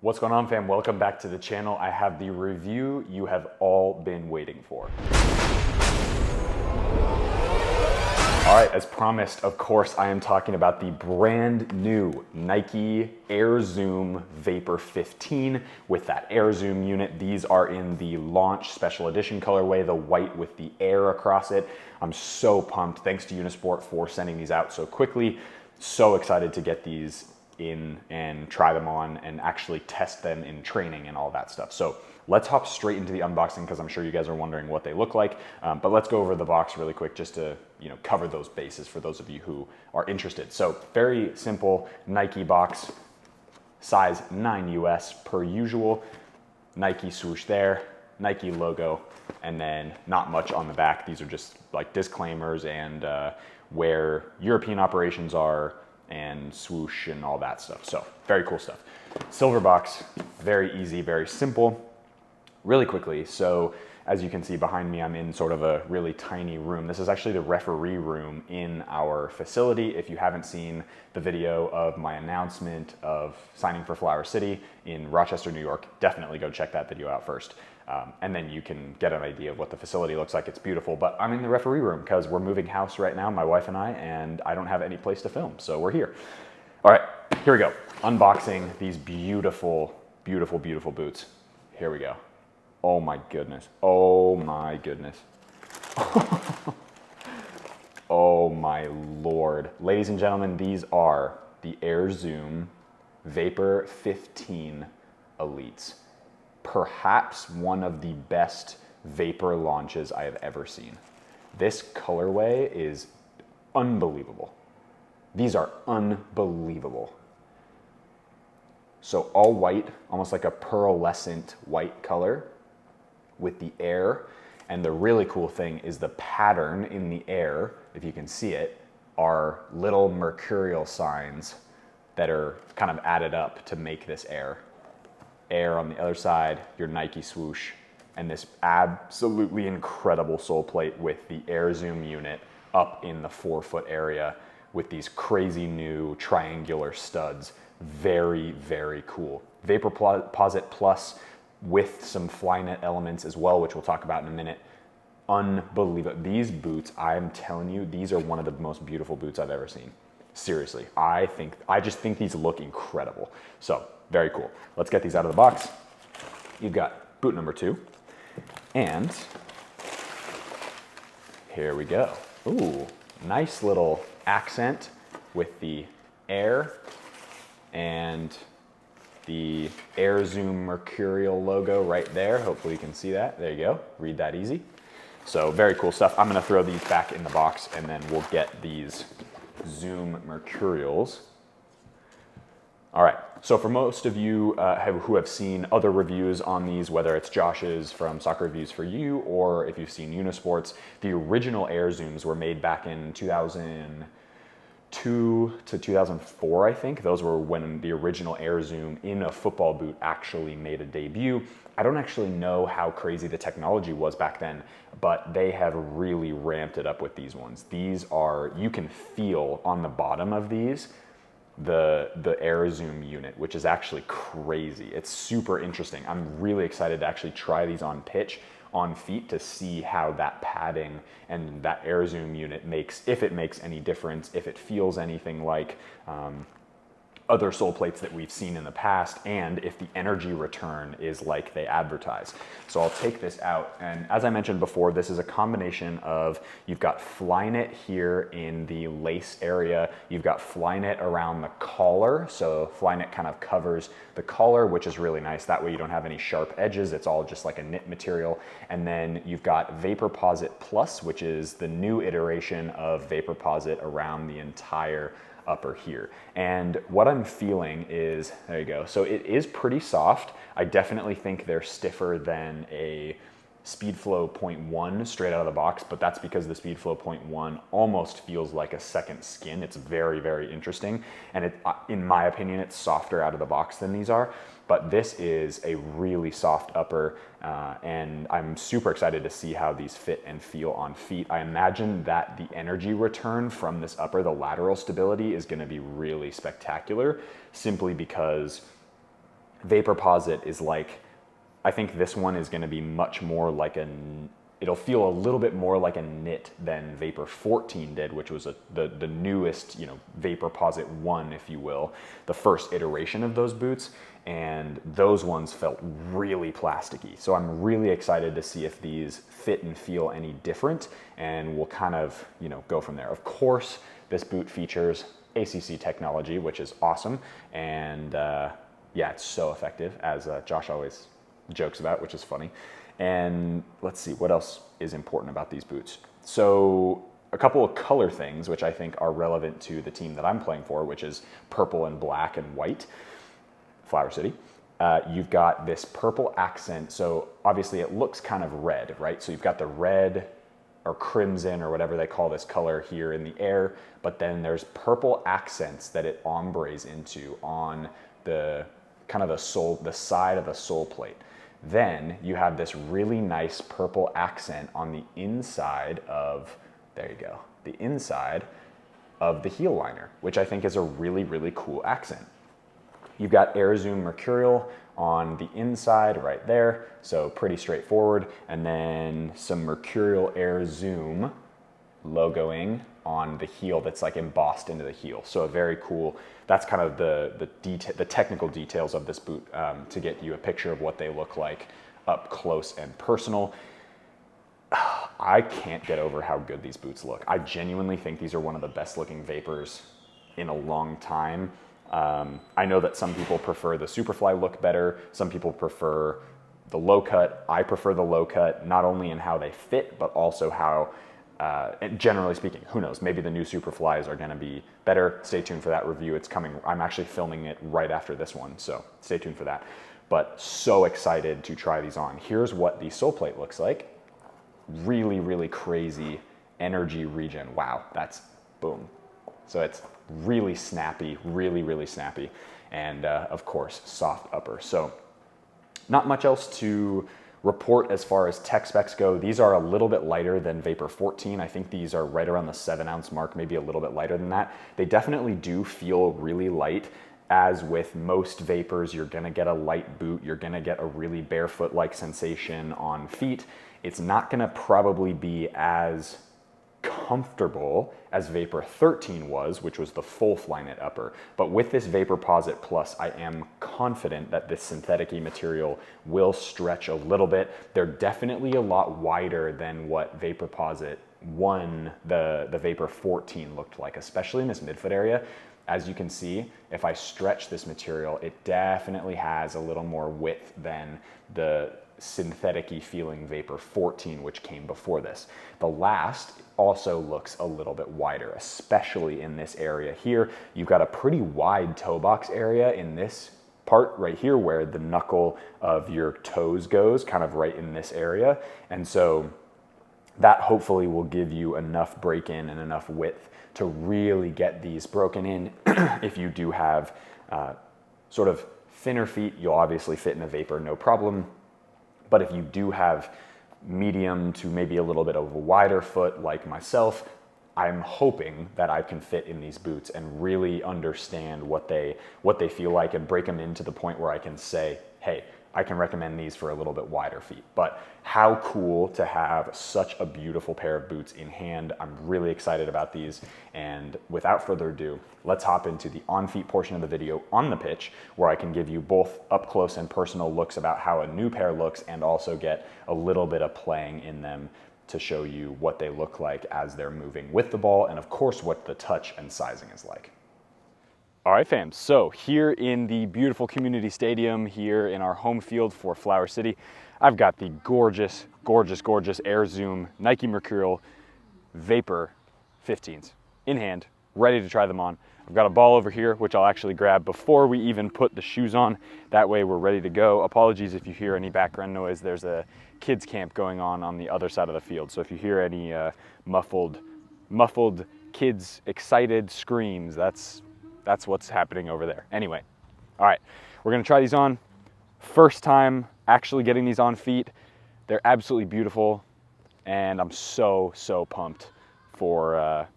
What's going on, fam? Welcome back to the channel. I have the review you have all been waiting for. All right, as promised, of course, I am talking about the brand new Nike AirZoom Vapor 15 with that AirZoom unit. These are in the launch special edition colorway, the white with the air across it. I'm so pumped. Thanks to Unisport for sending these out so quickly. So excited to get these in and try them on and actually test them in training and all that stuff. So let's hop straight into the unboxing because I'm sure you guys are wondering what they look like. But let's go over the box really quick just to cover those bases for those of you who are interested. So very simple Nike box, size 9 US per usual. Nike swoosh there, Nike logo, and then not much on the back. These are just like disclaimers and where European operations are, and swoosh and all that stuff. So very cool stuff. Silver box, very easy, very simple. Really quickly, so as you can see behind me, I'm in sort of a really tiny room. This is actually the referee room in our facility. If you haven't seen the video of my announcement of signing for Flower City in Rochester, New York, definitely go check that video out first. And then you can get an idea of what the facility looks like. It's beautiful, but I'm in the referee room because we're moving house right now, my wife and I don't have any place to film, so we're here. All right, here we go. Unboxing these beautiful, beautiful, beautiful boots. Here we go. Oh my goodness. Oh my goodness. Oh my Lord. Ladies and gentlemen, these are the AirZoom Vapor 15 Elites. Perhaps one of the best vapor launches I have ever seen. This colorway is unbelievable. These are unbelievable. So all white, almost like a pearlescent white color with the air. And the really cool thing is the pattern in the air, if you can see it, are little mercurial signs that are kind of added up to make this air. Air on the other side, your Nike swoosh, and this absolutely incredible sole plate with the AirZoom unit up in the 4-foot area with these crazy new triangular studs. Very, very cool. Vaporposit Plus with some Flyknit elements as well, which we'll talk about in a minute. Unbelievable. These boots, I'm telling you, these are one of the most beautiful boots I've ever seen. Seriously, I just think these look incredible. So very cool. Let's get these out of the box. You've got boot number 2, and here we go. Ooh, nice little accent with the air and the AirZoom Mercurial logo right there. Hopefully you can see that. There you go. Read that easy. So very cool stuff. I'm gonna throw these back in the box and then we'll get these Zoom Mercurials. All right, so for most of you who have seen other reviews on these, whether it's Josh's from Soccer Reviews for You, or if you've seen Unisport's, the original AirZooms were made back in 2002 to 2004, I think. Those were when the original AirZoom in a football boot actually made a debut. I don't actually know how crazy the technology was back then, but they have really ramped it up with these ones. These are, you can feel on the bottom of these, the AirZoom unit, which is actually crazy. It's super interesting. I'm really excited to actually try these on pitch, on feet, to see how that padding and that AirZoom unit makes, if it makes any difference, if it feels anything like other sole plates that we've seen in the past, and if the energy return is like they advertise. So I'll take this out, and as I mentioned before, this is a combination of, you've got Flyknit here in the lace area, you've got Flyknit around the collar, so Flyknit kind of covers the collar, which is really nice. That way you don't have any sharp edges, it's all just like a knit material. And then you've got Vaporposit Plus, which is the new iteration of Vaporposit around the entire upper here. And what I'm feeling is, there you go. So it is pretty soft. I definitely think they're stiffer than a Speedflow 0.1 straight out of the box, but that's because the Speedflow 0.1 almost feels like a second skin. It's very, very interesting. And it, in my opinion, it's softer out of the box than these are. But this is a really soft upper, and I'm super excited to see how these fit and feel on feet. I imagine that the energy return from this upper, the lateral stability, is gonna be really spectacular, simply because Vaporposit is like, I think this one is going to be much more like it'll feel a little bit more like a knit than Vapor 14 did, which was the newest, Vaporposit 1, if you will, the first iteration of those boots. And those ones felt really plasticky. So I'm really excited to see if these fit and feel any different, and we'll kind of, go from there. Of course, this boot features ACC technology, which is awesome. And yeah, it's so effective, as Josh always jokes about, which is funny. And let's see, what else is important about these boots? So a couple of color things, which I think are relevant to the team that I'm playing for, which is purple and black and white. Flower City. You've got this purple accent. So obviously it looks kind of red, right? So you've got the red or crimson or whatever they call this color here in the air, but then there's purple accents that it ombres into on the kind of the side of the sole plate. Then you have this really nice purple accent on the inside of, there you go, the inside of the heel liner, which I think is a really, really cool accent. You've got AirZoom Mercurial on the inside right there, so pretty straightforward. And then some Mercurial AirZoom logoing on the heel that's like embossed into the heel. So a very cool, that's kind of the technical details of this boot to get you a picture of what they look like up close and personal. I can't get over how good these boots look. I genuinely think these are one of the best looking Vapors in a long time. I know that some people prefer the Superfly look better. Some people prefer the low cut. I prefer the low cut, not only in how they fit, but also how, generally speaking, who knows, maybe the new Superflies are going to be better. Stay tuned for that review. It's coming. I'm actually filming it right after this one, so stay tuned for that. But so excited to try these on. Here's what the sole plate looks like. Really, really crazy energy regen. Wow, that's boom. So it's really snappy, really, really snappy. And of course, soft upper. So not much else to report as far as tech specs go. These are a little bit lighter than Vapor 14. I think these are right around the 7-ounce mark, maybe a little bit lighter than that. They definitely do feel really light. As with most Vapors, you're gonna get a light boot. You're gonna get a really barefoot-like sensation on feet. It's not gonna probably be as comfortable as Vapor 13 was, which was the full Flyknit upper. But with this Vaporposit Plus, I am confident that this synthetic-y material will stretch a little bit. They're definitely a lot wider than what Vaporposit 1, the Vapor 14 looked like, especially in this midfoot area. As you can see, if I stretch this material, it definitely has a little more width than the synthetic-y feeling Vapor 14, which came before this. The last also looks a little bit wider, especially in this area here. You've got a pretty wide toe box area in this part right here where the knuckle of your toes goes, kind of right in this area. And so that hopefully will give you enough break-in and enough width to really get these broken in. If you do have sort of thinner feet, you'll obviously fit in a Vapor, no problem. But if you do have medium to maybe a little bit of a wider foot like myself, I'm hoping that I can fit in these boots and really understand what they feel like and break them into the point where I can say, hey, I can recommend these for a little bit wider feet. But how cool to have such a beautiful pair of boots in hand. I'm really excited about these. And without further ado, let's hop into the on-feet portion of the video on the pitch, where I can give you both up close and personal looks about how a new pair looks and also get a little bit of playing in them to show you what they look like as they're moving with the ball, and of course what the touch and sizing is like. All right, fam, so here in the beautiful community stadium here in our home field for Flower City, I've got the gorgeous, gorgeous, gorgeous AirZoom Nike Mercurial Vapor 15s in hand, ready to try them on. I've got a ball over here, which I'll actually grab before we even put the shoes on. That way we're ready to go. Apologies if you hear any background noise. There's a kids camp going on the other side of the field. So if you hear any muffled kids excited screams, that's what's happening over there. Anyway, all right, we're gonna try these on. First time actually getting these on feet. They're absolutely beautiful, and I'm so pumped for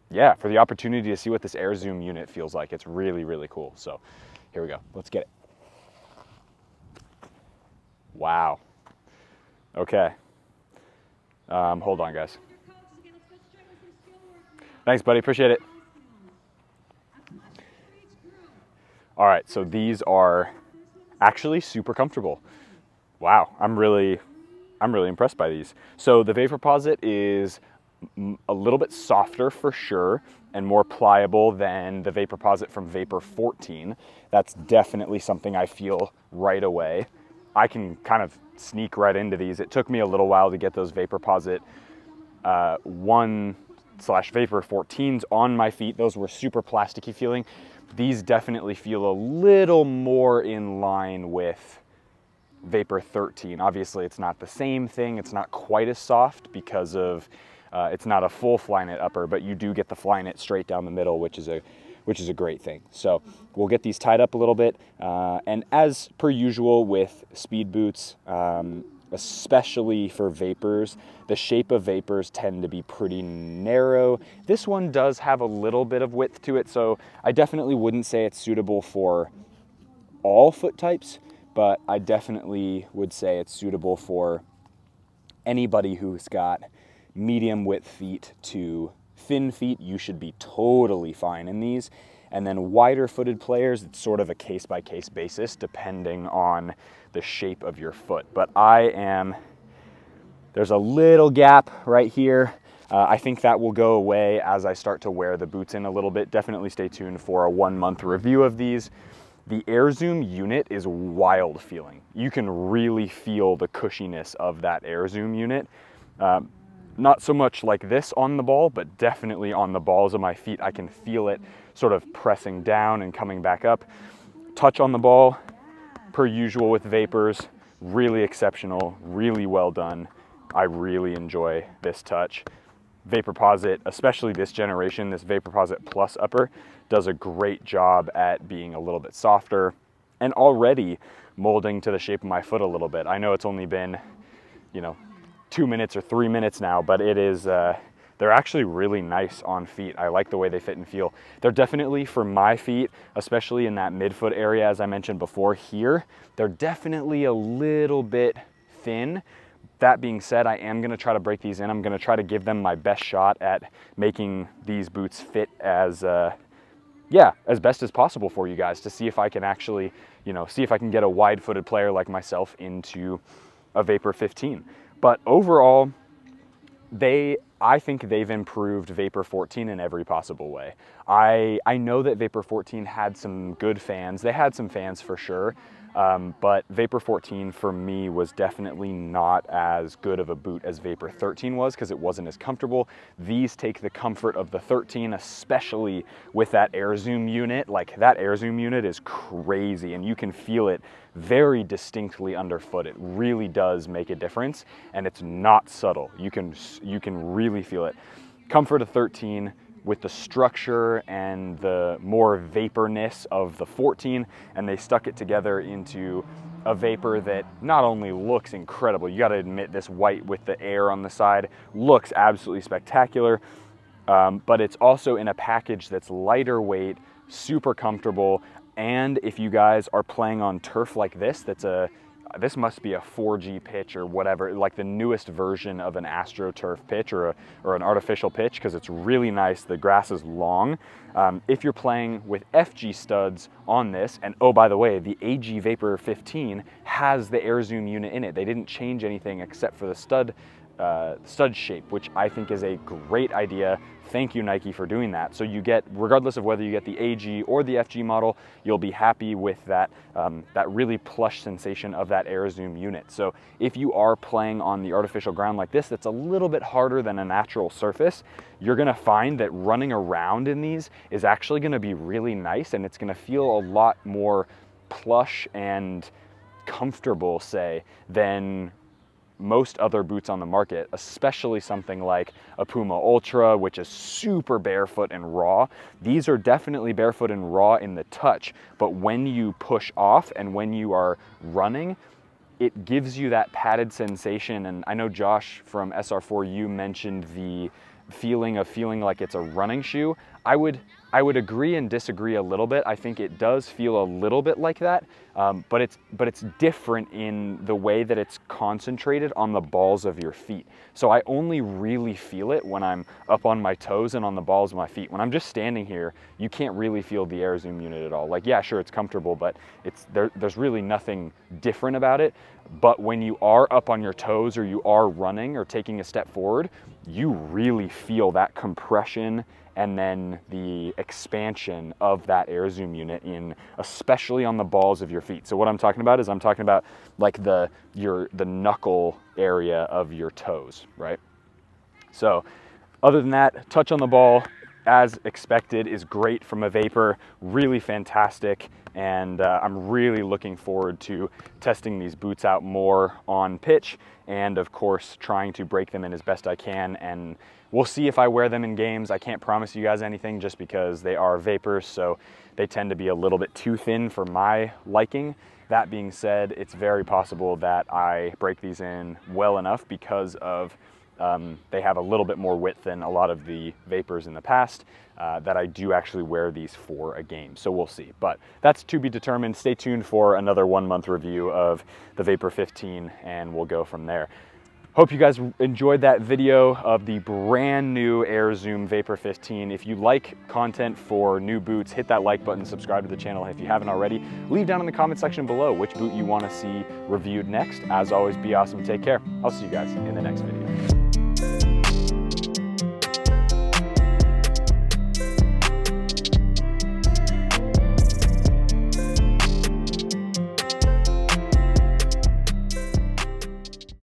the opportunity to see what this AirZoom unit feels like. It's really, really cool. So here we go, let's get it. Wow. Okay. Hold on, guys. Thanks, buddy. Appreciate it. All right, so these are actually super comfortable. Wow, I'm really impressed by these. So the Vaporposit is a little bit softer for sure and more pliable than the Vaporposit from Vapor 14. That's definitely something I feel right away. I can kind of sneak right into these. It took me a little while to get those Vaporposit 1/Vapor 14s on my feet. Those were super plasticky feeling. These definitely feel a little more in line with Vapor 13. Obviously, it's not the same thing. It's not quite as soft because of it's not a full Flyknit upper, but you do get the Flyknit straight down the middle, which is a great thing. So we'll get these tied up a little bit, and as per usual with speed boots, especially for Vapors, the shape of Vapors tend to be pretty narrow. This one does have a little bit of width to it, so I definitely wouldn't say it's suitable for all foot types, but I definitely would say it's suitable for anybody who's got medium width feet to thin feet. You should be totally fine in these. And then wider footed players, it's sort of a case by case basis depending on the shape of your foot. But there's a little gap right here. I think that will go away as I start to wear the boots in a little bit. Definitely stay tuned for a 1-month review of these. The AirZoom unit is wild feeling. You can really feel the cushiness of that AirZoom unit. Not so much like this on the ball, but definitely on the balls of my feet. I can feel it sort of pressing down and coming back up. Touch on the ball, per usual with Vapors, really exceptional, really well done. I really enjoy this touch. Vaporposit, especially this generation, this Vaporposit Plus upper, does a great job at being a little bit softer and already molding to the shape of my foot a little bit. I know it's only been, 2 minutes or 3 minutes now, but it is, they're actually really nice on feet. I like the way they fit and feel. They're definitely, for my feet, especially in that midfoot area, as I mentioned before here, they're definitely a little bit thin. That being said, I am gonna try to break these in. I'm gonna try to give them my best shot at making these boots fit as best as possible for you guys, to see if I can actually, see if I can get a wide-footed player like myself into a Vapor 15. But overall, I think they've improved Vapor 14 in every possible way. I know that Vapor 14 had some good fans. They had some fans for sure, but Vapor 14 for me was definitely not as good of a boot as Vapor 13 was, because it wasn't as comfortable. These take the comfort of the 13, especially with that AirZoom unit. Like, that AirZoom unit is crazy, and you can feel it very distinctly underfoot. It really does make a difference, and it's not subtle. You can really feel it. Comfort of 13 with the structure and the more vaporness of the 14, and they stuck it together into a Vapor that not only looks incredible, you gotta admit, this white with the air on the side looks absolutely spectacular, but it's also in a package that's lighter weight, super comfortable. And if you guys are playing on turf like this, this must be a 4G pitch or whatever, like the newest version of an AstroTurf pitch or an artificial pitch, because it's really nice. The grass is long. If you're playing with FG studs on this, and oh, by the way, the AG Vapor 15 has the AirZoom unit in it. They didn't change anything except for the stud shape, which I think is a great idea. Thank you, Nike, for doing that. So you get, regardless of whether you get the AG or the FG model, you'll be happy with that, that really plush sensation of that AirZoom unit. So if you are playing on the artificial ground like this, that's a little bit harder than a natural surface, you're gonna find that running around in these is actually gonna be really nice, and it's gonna feel a lot more plush and comfortable, say, than most other boots on the market, especially something like a Puma Ultra, which is super barefoot and raw. These are definitely barefoot and raw in the touch, but when you push off and when you are running, it gives you that padded sensation. And I know Josh from SR4U mentioned the feeling like it's a running shoe. I would I would agree and disagree a little bit. I think it does feel a little bit like that, but it's different in the way that it's concentrated on the balls of your feet. So I only really feel it when I'm up on my toes and on the balls of my feet. When I'm just standing here, you can't really feel the AirZoom unit at all. Like, yeah, sure, it's comfortable, but there's really nothing different about it. But when you are up on your toes or you are running or taking a step forward, you really feel that compression and then the expansion of that AirZoom unit especially on the balls of your feet. So what I'm talking about is I'm talking about like the knuckle area of your toes, right? So other than that, touch on the ball as expected is great from a Vapor, really fantastic. And I'm really looking forward to testing these boots out more on pitch and of course trying to break them in as best I can. And we'll see if I wear them in games. I can't promise you guys anything just because they are Vapors, so they tend to be a little bit too thin for my liking. That being said, it's very possible that I break these in well enough because of they have a little bit more width than a lot of the Vapors in the past, that I do actually wear these for a game. So we'll see, but that's to be determined. Stay tuned for another 1 month review of the Vapor 15 and we'll go from there. Hope you guys enjoyed that video of the brand new AirZoom Vapor 15. If you like content for new boots, hit that like button, subscribe to the channel if you haven't already. Leave down in the comment section below which boot you want to see reviewed next. As always, be awesome, take care. I'll see you guys in the next video.